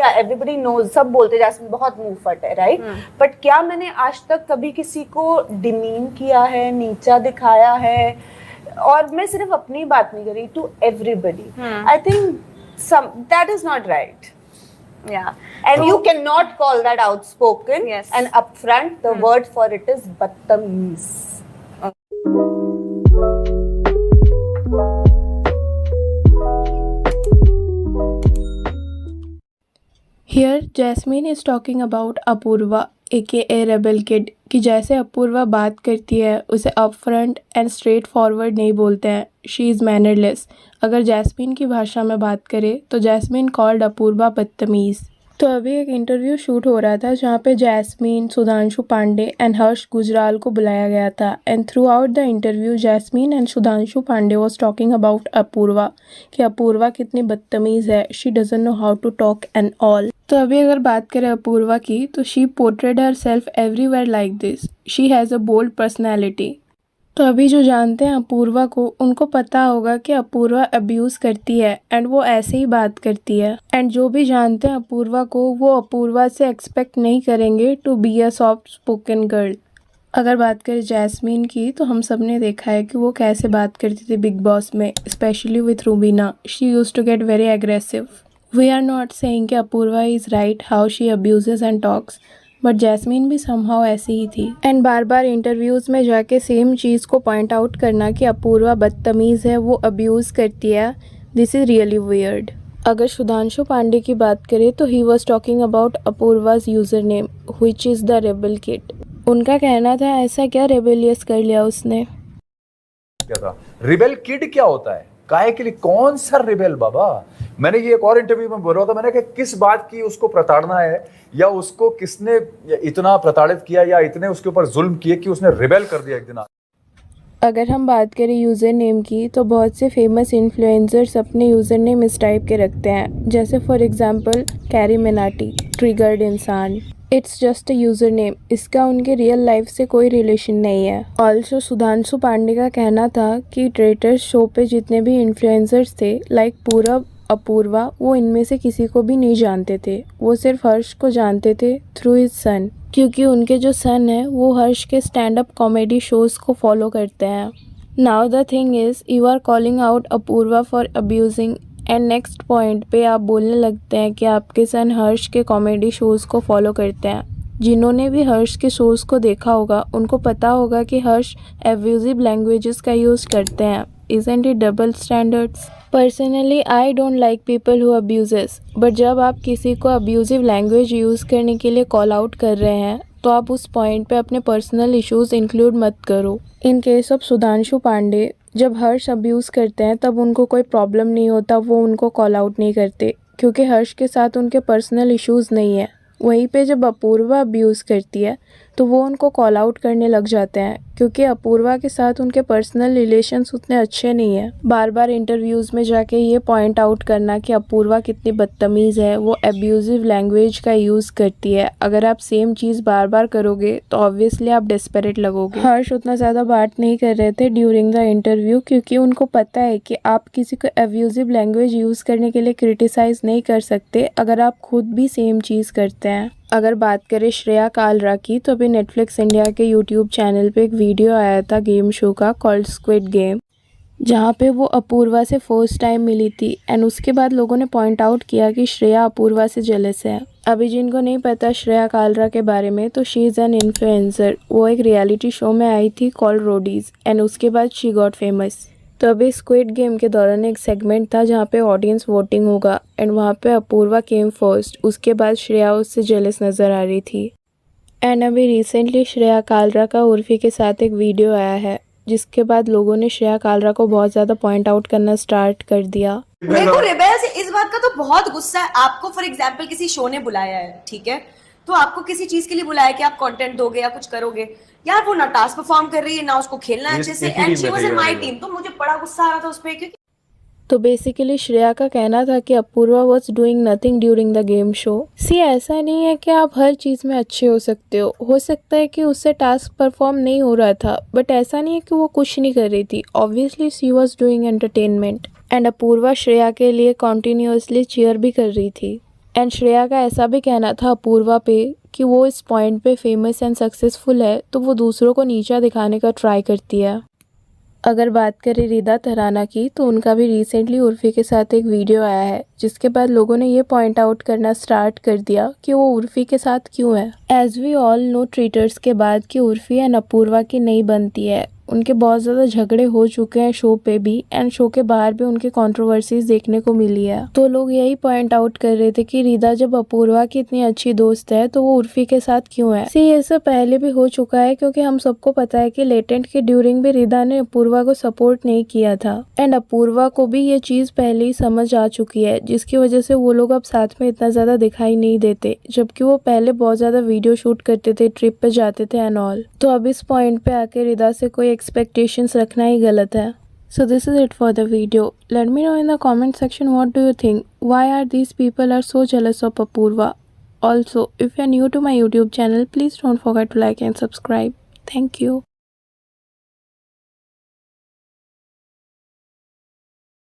या everybody knows, सब बोलते जैस्मिन बहुत मुंह फट है, राइट? बट क्या मैंने आज तक कभी किसी को डिमीन किया है, नीचा दिखाया है? और मैं सिर्फ अपनी बात नहीं कर रही, to everybody. I think that is not right. Yeah. And you cannot call that outspoken. Yes. And upfront, the word for it is badtameez. Here, Jasmine is talking about Apurva, aka Rebel Kid, कि जैसे अपूर्वा बात करती है उसे upfront and straight forward नहीं बोलते हैं. She is mannerless. अगर जैस्मीन की भाषा में बात करें तो जैस्मीन कॉल्ड अपूर्वा बदतमीज़. तो अभी एक इंटरव्यू शूट हो रहा था जहाँ पे जैस्मीन, सुधांशु पांडे एंड हर्ष गुजराल को बुलाया गया था. And throughout the interview Jasmin and Sudhanshu Pandey was talking about Apoorva, कि अपूर्वा कितनी बदतमीज़ है, she doesn't know how to talk and all. तो अभी अगर बात करें अपूर्वा की तो she portrayed herself everywhere like this. She has a bold personality. तो अभी जो जानते हैं अपूर्वा को, उनको पता होगा कि अपूर्वा अब्यूज़ करती है एंड वो ऐसे ही बात करती है. एंड जो भी जानते हैं अपूर्वा को, वो अपूर्वा से एक्सपेक्ट नहीं करेंगे to be a soft spoken girl. अगर बात करें जैस्मीन की तो हम सब ने देखा है कि वो कैसे बात करती थी बिग बॉस में, specially with Rubina. She used to get very aggressive. We are not saying कि Apoorva is right how she abuses and talks, but Jasmin भी समहाउ ऐसी ही थी. एंड बार बार इंटरव्यूज़ में जाके सेम चीज़ को पॉइंट आउट करना कि अपूर्वा बदतमीज़ है, वो अब्यूज़ करती है, दिस इज़ रियली वियर्ड. अगर सुधांशु पांडे की बात करें तो he was talking about Apoorva's user name which is the rebel kid. उनका कहना था ऐसा क्या रेबेलियस कर लिया उसने. क्या था रिबेल किड? क्या होता है? काहे के लिए? कौन सा रिबेल बाबा? मैंने ये एक और इंटरव्यू में बोल रहा था, मैंने कहा किस बात की उसको प्रताड़ना है, या उसको किसने इतना प्रताड़ित किया, या इतने उसके ऊपर जुल्म किए कि उसने रिबेल कर दिया एक दिन. अगर हम बात करें यूज़र नेम की तो बहुत से फेमस इन्फ्लुएंसर्स अपने यूज़र नेम इस टाइप के रखते हैं, जैसे for example Carry Minati, triggered Insaan. It's just a user name. इसका उनके रियल लाइफ से कोई रिलेशन नहीं है. ऑल्सो सुधांशु पांडे का कहना था कि ट्रेटर्स शो पे जितने भी इन्फ्लुएंसर्स थे, लाइक पूरब, अपूर्वा, वो इनमें से किसी को भी नहीं जानते थे. वो सिर्फ हर्ष को जानते थे थ्रू हिज सन, क्योंकि उनके जो सन है वो हर्ष के स्टैंड अप कॉमेडी शोज़ को फॉलो करते हैं. Now the thing is you are calling out Apoorva for abusing, and next point पे आप बोलने लगते हैं कि आपके सन हर्ष के कॉमेडी शोज़ को फॉलो करते हैं. जिन्होंने भी हर्ष के शोज़ को देखा होगा उनको पता होगा कि हर्ष एब्यूजिव लैंग्वेजेस का यूज़ करते हैं. Isn't it double standards? Personally I don't like people who abuses, but जब आप किसी को अब्यूजिव लैंग्वेज यूज़ करने के लिए कॉल आउट कर रहे हैं तो आप उस पॉइंट पे अपने पर्सनल इश्यूज़ इंक्लूड मत करो. In case of Sudhanshu Pandey, जब हर्ष अब्यूज़ करते हैं तब उनको कोई प्रॉब्लम नहीं होता, वो उनको कॉल आउट नहीं करते क्योंकि हर्ष के साथ उनके पर्सनल इश्यूज़ नहीं है. वहीं पे जब अपूर्वा अब्यूज़ करती है तो वो उनको कॉल आउट करने लग जाते हैं क्योंकि अपूर्वा के साथ उनके पर्सनल रिलेशंस उतने अच्छे नहीं हैं. बार बार इंटरव्यूज़ में जाके ये पॉइंट आउट करना कि अपूर्वा कितनी बदतमीज़ है, वो एब्यूजिव लैंग्वेज का यूज़ करती है, अगर आप सेम चीज़ बार बार करोगे तो ऑब्वियसली आप डेस्परेट लगोगे. हर्ष उतना ज़्यादा बात नहीं कर रहे थे ड्यूरिंग द इंटरव्यू क्योंकि उनको पता है कि आप किसी को एब्यूजिव लैंग्वेज यूज़ करने के लिए क्रिटिसाइज़ नहीं कर सकते अगर आप खुद भी सेम चीज़ करते हैं. अगर बात करें श्रेया कालरा की तो अभी नेटफ्लिक्स इंडिया के यूट्यूब चैनल पे एक वीडियो आया था गेम शो का कॉल्ड स्क्विड गेम, जहाँ पे वो अपूर्वा से फर्स्ट टाइम मिली थी. एंड उसके बाद लोगों ने पॉइंट आउट किया कि श्रेया अपूर्वा से जेलस है. अभी जिनको नहीं पता श्रेया कालरा के बारे में, तो शी इज़ एन इन्फ्लुएंसर. वो एक रियलिटी शो में आई थी कॉल्ड रोडीज़ एंड उसके बाद शी गॉट फेमस. तो अभी स्क्विड गेम के दौरान एक सेगमेंट था जहाँ पे ऑडियंस वोटिंग होगा एंड वहाँ पे अपूर्वा केम फर्स्ट. उसके बाद श्रेया उससे जेलस नज़र आ रही थी. एंड अभी रिसेंटली श्रेया कालरा का उर्फी के साथ एक वीडियो आया है जिसके बाद लोगों ने श्रेया कालरा को बहुत ज़्यादा पॉइंट आउट करना स्टार्ट कर दिया. मेरे को रेबेल से इस बात का तो बहुत गुस्सा है. आपको फॉर एग्जाम्पल किसी शो ने बुलाया है, ठीक है, तो आपको किसी चीज के लिए बुलाया कि आप कंटेंट दोगे या कुछ करोगे. यार वो ना टास्क परफॉर्म कर रही है ना उसको खेलना है अच्छे से, and she was in my team, तो मुझे बड़ा गुस्सा आ रहा था उस पे. तो बेसिकली श्रेया का कहना था कि Apoorva was doing nothing during the game show. See ऐसा नहीं है कि आप हर चीज़ में अच्छे हो सकते हो सकता है कि उससे टास्क परफॉर्म नहीं हो रहा था, बट ऐसा नहीं है कि वो कुछ नहीं कर रही थी. Obviously she was doing entertainment and Apoorva Shreya के लिए कॉन्टीन्यूसली चीयर भी कर रही थी. एंड श्रेया का ऐसा भी कहना था अपूर्वा पे कि वो इस पॉइंट पे फेमस एंड सक्सेसफुल है तो वो दूसरों को नीचा दिखाने का ट्राई करती है। अगर बात करें रिदा तराना की तो उनका भी रिसेंटली उर्फी के साथ एक वीडियो आया है जिसके बाद लोगों ने ये पॉइंट आउट करना स्टार्ट कर दिया कि वो उर्फी के साथ क्यों है। एज वी ऑल नो ट्रीटर्स के बाद कि उर्फी एंड अपूर्वा की नहीं बनती है, उनके बहुत ज़्यादा झगड़े हो चुके हैं शो पे भी एंड शो के बाहर भी उनके कंट्रोवर्सीज देखने को मिली है। तो लोग यही पॉइंट आउट कर रहे थे कि रिदा जब अपूर्वा की इतनी अच्छी दोस्त है तो वो उर्फी के साथ क्यों है। ये सब पहले भी हो चुका है क्योंकि हम सबको पता है कि लेटेंट के ड्यूरिंग भी रिदा ने अपूर्वा को सपोर्ट नहीं किया था एंड अपूर्वा को भी ये चीज पहले ही समझ आ चुकी है जिसकी वजह से वो लोग अब साथ में इतना ज्यादा दिखाई नहीं देते, जबकि वो पहले बहुत ज्यादा वीडियो शूट करते थे, ट्रिप पे जाते थे एंड ऑल। तो अब इस पॉइंट पे आके रिदा से कोई एक्सपेक्टेशंस रखना ही गलत है। So this is it for the video. Let me know in the comment section what do you think. Why are these people are so jealous of Apurva? Also, if you are new to my YouTube channel, please don't forget to like and subscribe. Thank you.